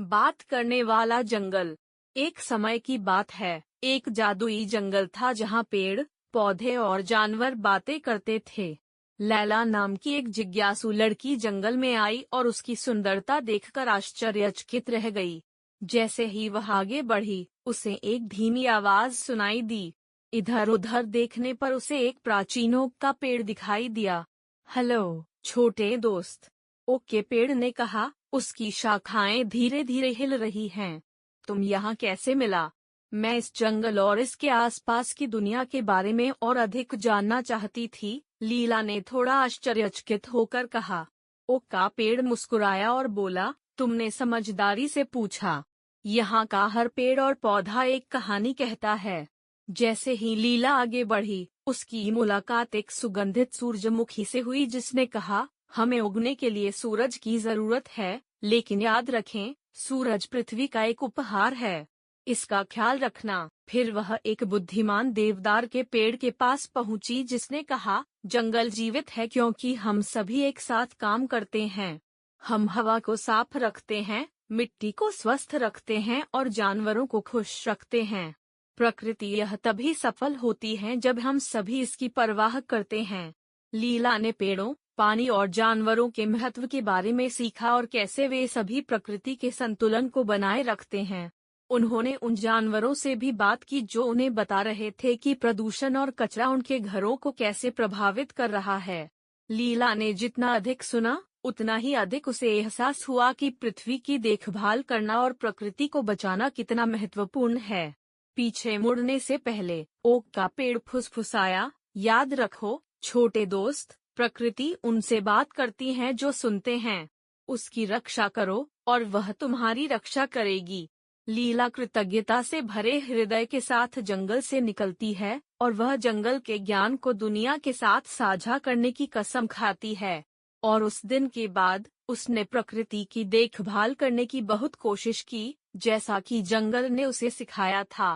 बात करने वाला जंगल। एक समय की बात है, एक जादुई जंगल था जहाँ पेड़, पौधे और जानवर बातें करते थे। लैला नाम की एक जिज्ञासु लड़की जंगल में आई और उसकी सुंदरता देखकर आश्चर्यचकित रह गई। जैसे ही वह आगे बढ़ी, उसे एक धीमी आवाज सुनाई दी। इधर उधर देखने पर उसे एक प्राचीन ओक का पेड़ दिखाई दिया। हेलो, छोटे दोस्त, ओक के पेड़ ने कहा, उसकी शाखाएं धीरे धीरे हिल रही हैं। तुम यहाँ कैसे मिला? मैं इस जंगल और इसके आसपास की दुनिया के बारे में और अधिक जानना चाहती थी, लीला ने थोड़ा आश्चर्यचकित होकर कहा। ओक का पेड़ मुस्कुराया और बोला, तुमने समझदारी से पूछा। यहाँ का हर पेड़ और पौधा एक कहानी कहता है। जैसे ही लीला आगे बढ़ी, उसकी मुलाकात एक सुगंधित सूरजमुखी से हुई जिसने कहा, हमें उगने के लिए सूरज की जरूरत है, लेकिन याद रखें, सूरज पृथ्वी का एक उपहार है। इसका ख्याल रखना। फिर वह एक बुद्धिमान देवदार के पेड़ के पास पहुंची जिसने कहा, जंगल जीवित है क्योंकि हम सभी एक साथ काम करते हैं। हम हवा को साफ रखते हैं, मिट्टी को स्वस्थ रखते हैं और जानवरों को खुश रखते हैं। प्रकृति यह तभी सफल होती है जब हम सभी इसकी परवाह करते हैं। लीला ने पेड़ों, पानी और जानवरों के महत्व के बारे में सीखा और कैसे वे सभी प्रकृति के संतुलन को बनाए रखते हैं। उन्होंने उन जानवरों से भी बात की जो उन्हें बता रहे थे कि प्रदूषण और कचरा उनके घरों को कैसे प्रभावित कर रहा है। लीला ने जितना अधिक सुना, उतना ही अधिक उसे एहसास हुआ कि पृथ्वी की देखभाल करना और प्रकृति को बचाना कितना महत्वपूर्ण है। पीछे मुड़ने से पहले ओक का पेड़ फुसफुसाया, याद रखो, छोटे दोस्त, प्रकृति उनसे बात करती है जो सुनते हैं। उसकी रक्षा करो और वह तुम्हारी रक्षा करेगी। लीला कृतज्ञता से भरे हृदय के साथ जंगल से निकलती है और वह जंगल के ज्ञान को दुनिया के साथ साझा करने की कसम खाती है। और उस दिन के बाद उसने प्रकृति की देखभाल करने की बहुत कोशिश की, जैसा कि जंगल ने उसे सिखाया था।